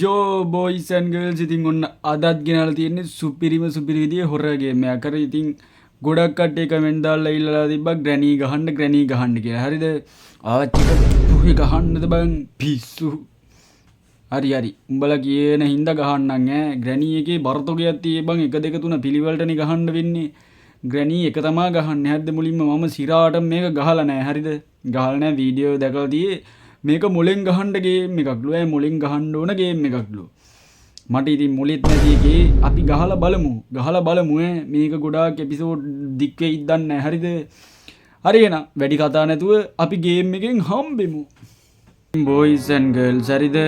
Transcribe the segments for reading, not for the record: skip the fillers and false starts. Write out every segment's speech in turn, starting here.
යෝ boys and girls ඉතින් ඔන්න අදත් ගෙනල්ලා තියෙන්නේ සුපිරිම සුපිරි විදිහේ හොරර් ගේම් එකක්. අර ඉතින් ගොඩක් කට්ටිය කමෙන්ට් දාලා ඉල්ලලා තිබ්බා ග්‍රැනී ගහන්න කියලා. හරිද? ආච්චිට පුහේ ගහන්නද බං පිස්සු. හරි. උඹලා කියන හින්දා ගහන්නම් ඈ. ග්‍රැනී එකේ බරතොගයක් tie බං 1 2 3 පිළිවෙලටනේ ගහන්න වෙන්නේ. ග්‍රැනී එක තමා ගහන්නේ. හරිද? මුලින්ම මම සිරාට මේක ගහලා නැහැ. හරිද? ගහලා නැහැ වීඩියෝ දැකලා තියේ. මේක මුලින් ගහන්න ගේම් එකක්ලු. මුලින් ගහන්න ඕන ගේම් එකක්ලු. මට ඉතින් මුලිත් නැති එකේ අපි ගහලා බලමු මේක ගොඩාක් එපිසෝඩ් දික් වෙයිද දන්නේ නැහැ. හරිද? හරි එහෙනම් වැඩි කතා නැතුව අපි ගේම් එකෙන් හම්බෙමු. බොයිස් ඇන්ඩ් ගර්ල්ස් හරිද?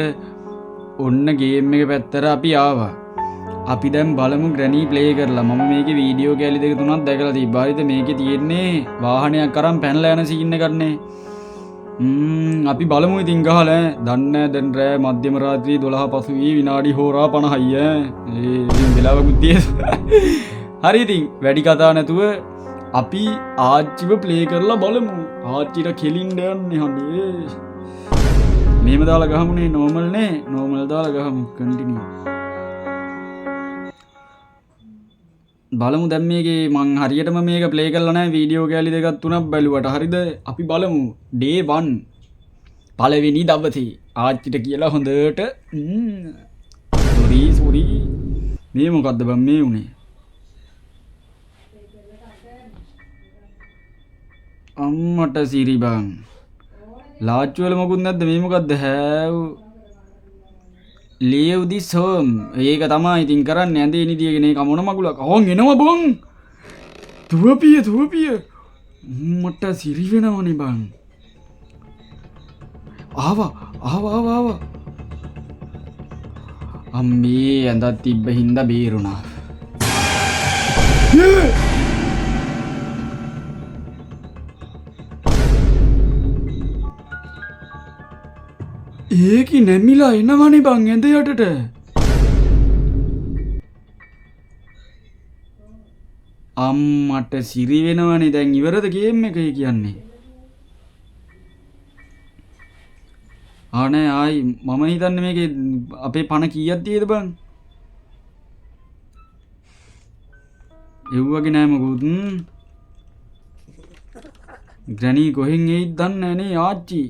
ඔන්න ගේම් එක පැත්තට අපි ආවා. අපි දැන් බලමු ග්‍රැනී ප්ලේ කරලා. මම මේකේ වීඩියෝ කැලි දෙක තුනක් දැකලා තිබ්බා. හරිද? මේකේ තියෙන්නේ වාහනයක් අරන් පැනලා යන සීන් එකක් නේ. අපි බලමු ඉතින් ගහලා. දන්නේ දැන් රෑ මධ්‍යම රාත්‍රී 12 පසු විනාඩි හෝරා 50යි ඒ වෙලාවකුත් තියෙනවා. හරි ඉතින් වැඩි කතා නැතුව අපි ආච්චිව ප්ලේ කරලා බලමු. ආච්චිට කෙලින්න යන්නේ හොඳේ. මේම දාලා ගහමුනේ නෝමල් නේ. නෝමල් දාලා ගහමු කන්ටිනියු. බලමු දැන් මේකේ මං හරියටම මේක ප්ලේ කරලා නැහැ. වීඩියෝ කැලි දෙකක් තුනක් බැලුවට. හරිද? අපි බලමු day 1 පළවෙනි දවසේ ආච්චිට කියලා හොඳට සෝරි මේ මොකද්ද බං මේ උනේ? අම්මට සිරි බං ලාච්චු වල මොකුත් නැද්ද? මේ මොකද්ද හැව් leave this home. ඒක තමයි ඉතින් කරන්නේ. ඇඳේ නිදියගෙන ඒක මොන මගුලක්. අවන් එනවා බං. දුවපිය. මට සිරි වෙනවනේ බං. ආවා. අම්මේ ඇඳක් තිබ්බ හින්දා බේරුණා. ඒකි නැමිලා එනවනේ බං ඇඳ යටට. අම්මට සිරි වෙනවනේ. දැන් ඉවරද ගේම් එක කියන්නේ? ආනේ ආයි මම හිතන්නේ මේකේ අපේ පණ කීයක් තියෙද බං? එව්වගේ නෑ මොකුත්. ග්‍රැනී කොහෙන් එයිද දන්නේ නැහැ නේ ආච්චි.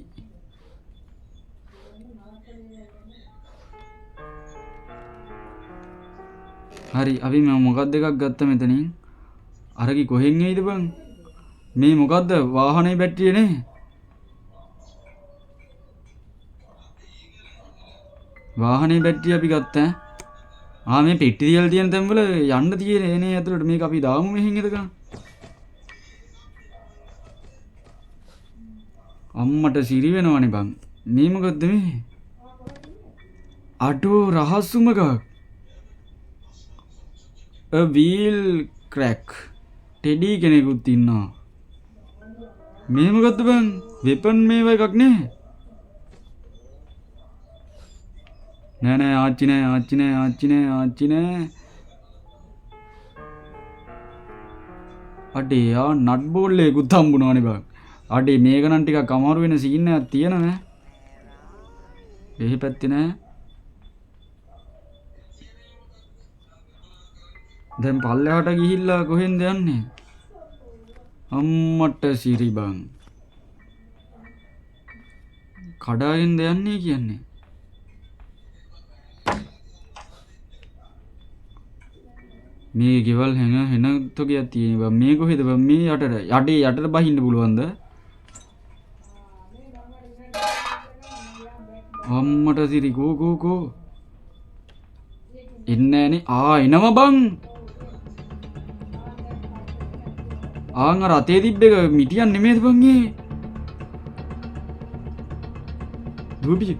හරි අපි මොකක්ද එකක් ගත්ත මෙතනින්. අරකි කොහෙන් එයිද බං? මේ මොකද්ද වාහනේ බැටරිය නේ? වාහනේ බැටරිය අපි ගත්තා. මේ පෙට්ටි තියලා තියෙන තැන් වල යන්න තියෙන්නේ නේ ඇතුළට. මේක අපි දාමු මෙහෙන් එතකන්. අම්මට සිරි වෙනවනේ බං. මේ මොකද්ද මේ? අඩෝ රහස්සුම එකක්. a wheel crack. ටෙඩි කෙනෙකුත් ඉන්නවා. මේ මොකද්ද බං? වෙපන් මේව එකක් නේ. නෑ ආච්චි නෑ. අඩේ නට් බෝල් එකකුත් හම්බුණානේ බං. අඩේ මේක නම් ටිකක් අමාරු වෙන සීන් එකක් තියෙනවා. එහි පැත්තේ නෑ. දැන් පල්ලෙහාට ගිහිල්ලා කොහෙන්ද යන්නේ? අම්මට සිරි බං. කඩාගෙන්ද යන්නේ කියන්නේ? මේ ගෙවල් හෙන තොගයක් තියෙන බං. මේ කොහෙද බං? මේ යටට බහින්න පුළුවන්ද? අම්මට සිරි කෝ එන්නේ නෑනේ. එනවා බං. අර අතේ තිබ්බ එක මිටියක් නෙමෙයිද බං ඒ? දුවපිය.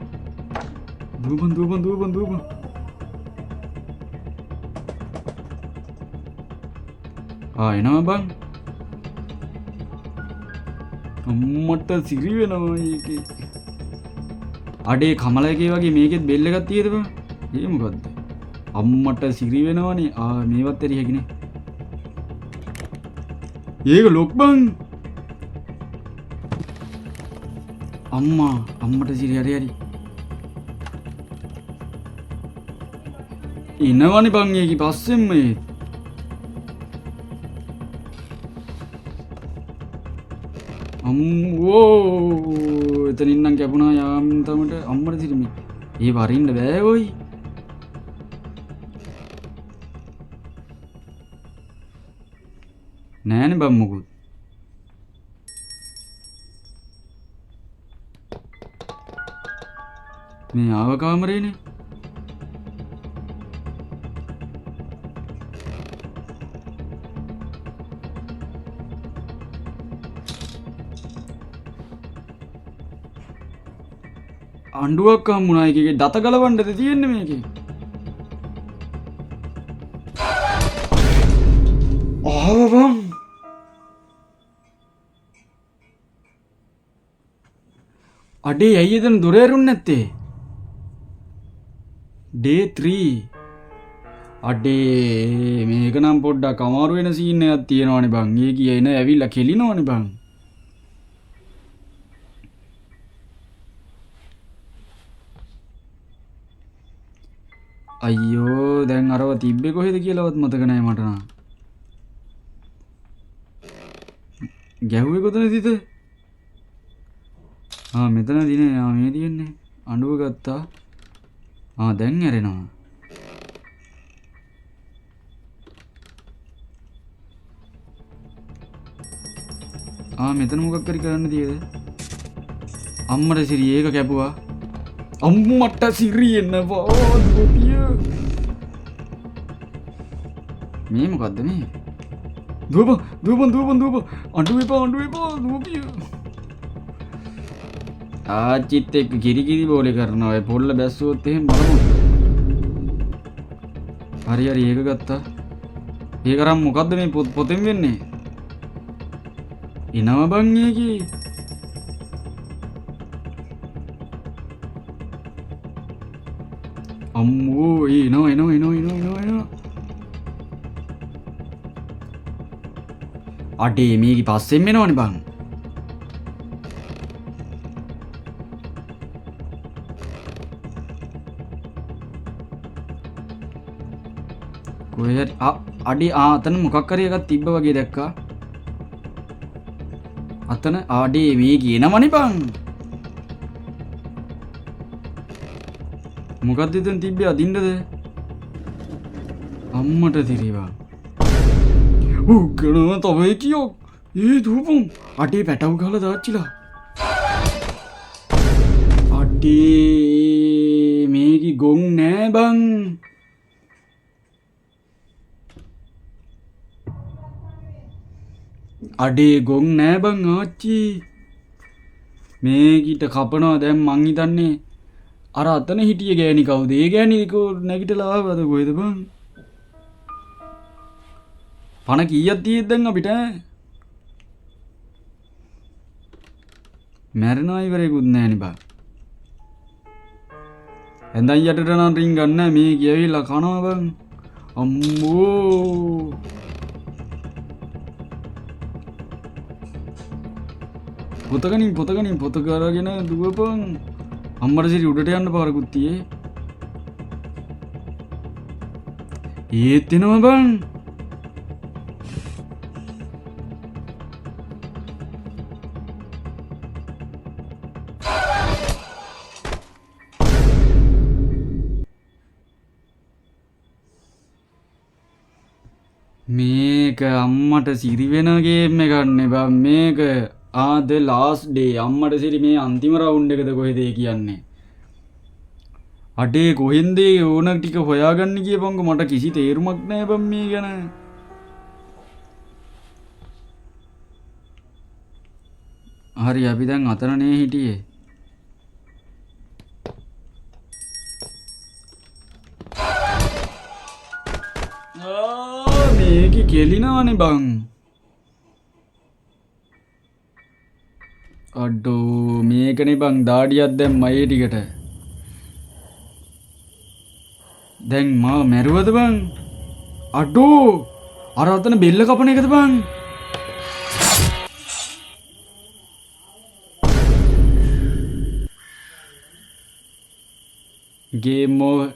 දුවපන්. එනවා බං. අම්මට සිරි වෙනවා ඒකේ. අඩේ කමලකේ වගේ මේකෙත් බෙල් එකක් තියෙද බං? ඒ මොකද්ද? අම්මට සිරි වෙනවනේ. මේවත් ඇරි හැකිනේ. ඒක ලොක් බං. අම්මට සිරි හරි. ඉනවනේ බං ඒකේ පස්සෙන් මේ අම්මෝ එතනින් නම් කැපුණා යාම්තමට අම්මට සිරිමි ඒ වරින්න බෑ ඔයි නෑනේ බං මොකුත් මේ ආව කාමරේනේ අණ්ඩුවක් හම්බුණා එකේ දත ගලවන්නද තියෙන්නේ මේකේ ආව බං අඩේ ඇයි එතන දොර ඇරුන්නේ නැත්තේ day 3 අඩේ මේක නම් පොඩ්ඩක් අමාරු වෙන සීන් එකක් තියෙනවනේ බං ඒ කියන ඇවිල්ලා කෙලිනවනේ බං අයියෝ දැන් අරව තිබ්බේ කොහෙද කියලාවත් මතක නැහැ මට නම් ගැහුවේ කොතනදද මෙතනදී නේ මේ තියෙන්නේ අඬුව ගත්තා දැන් ඇරෙනවා මෙතන මොකක් හරි කරන්න තියද අම්මට සිරි ඒක කැපුවා අම්මට සිරි එනවා දුපිය මේ මොකද්ද මේ දුවපන් අඬු එපා දුපිය ආච්චිත් එක්ක කිරි බෝලේ කරනවා ඔය පොල්ල බැස්සුවොත් එහෙම බලමු හරි ඒක ගත්තා ඒක අරන් මොකද්ද මේ පොතෙන් වෙන්නේ එනවා බං ඒකේ අම්මෝ එනවා අඩේ මේකේ පස්සෙන් එනවනේ බං කොහෙද අඩේ අතන මොකක් හරි එකක් තිබ්බ වගේ දැක්කා අතන අඩේ මේ කියනවනේ බං මොකක්ද එතන තිබ්බේ අදින්නද අම්මට තිරිවා උග්ගනවා තවයි කියෝ ඒ දුපුම් අඩේ පැටව ගහලා දාච්චිලා අඩේ මේකි ගොන් නෑ බං අඩේ ගොන් නෑ බං ආච්චි මේකිට කපනවා දැන් මං හිතන්නේ අර අතන හිටිය ගෑණි කවුද ඒ ගෑණි නැගිටලා ආවද කොහෙද බං පණ කීයක් තියෙද්ද දැන් අපිට මැරෙනවා ඉවරෙකුත් නෑනේ බං එඳන් යටට නම් රින් ගන්න මේ කියවිලා කනවා බං අම්මෝ පොතකනින් පොත කරගෙන දුවපන් අම්මට සිරි උඩට යන්න පාරකුත් තියේ ඒත් එනවා බං මේක අම්මට සිරි වෙන ගේම් එකක් නේ බං මේක the last day අම්මට සිරි මේ අන්තිම රවුන්ඩ් එකද කොහෙද කියන්නේ අඩේ කොහෙන්ද ඕන ටික හොයාගන්න කියපන්කො මට කිසි තේරුමක් නෑ බං මේ ගැන හරි අපි දැන් අතනනේ හිටියේ මේක කෙලිනවනේ බං අඩෝ මේකනේ බං දාඩියක් දැම්මයි ඒ ටිකට දැන් මා මැරුවද බං අඩෝ අර අතන බෙල්ල කපන එකද බං ගේම් ඕවර්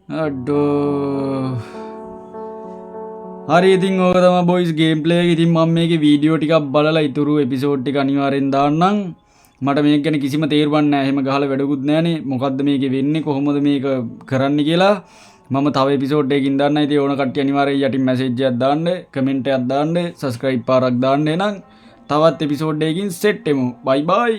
අඩෝ හරි ඉතින් ඕක තමයි බොයිස් ගේම් ප්ලේ එක. ඉතින් මම මේකේ වීඩියෝ ටිකක් බලලා ඉතුරු එපිසෝඩ් ටික අනිවාර්යෙන් දාන්නම්. මට මේක ගැන කිසිම තේරුම්ක් නැහැ. එහෙම ගහලා වැඩකුත් නැහනේ. මොකද්ද මේකේ වෙන්නේ කොහොමද මේක කරන්න කියලා මම තව එපිසෝඩ් එකකින් දාන්න. ඉතින් ඕන කට්ටිය අනිවාර්යෙන් යටින් මැසේජ් එකක් දාන්න, කමෙන්ට් එකක් දාන්න, සබ්ස්ක්‍රයිබ් පාරක් දාන්න. එහෙනම් තවත් එපිසෝඩ් එකකින් සෙට් වෙමු. බයි බයි.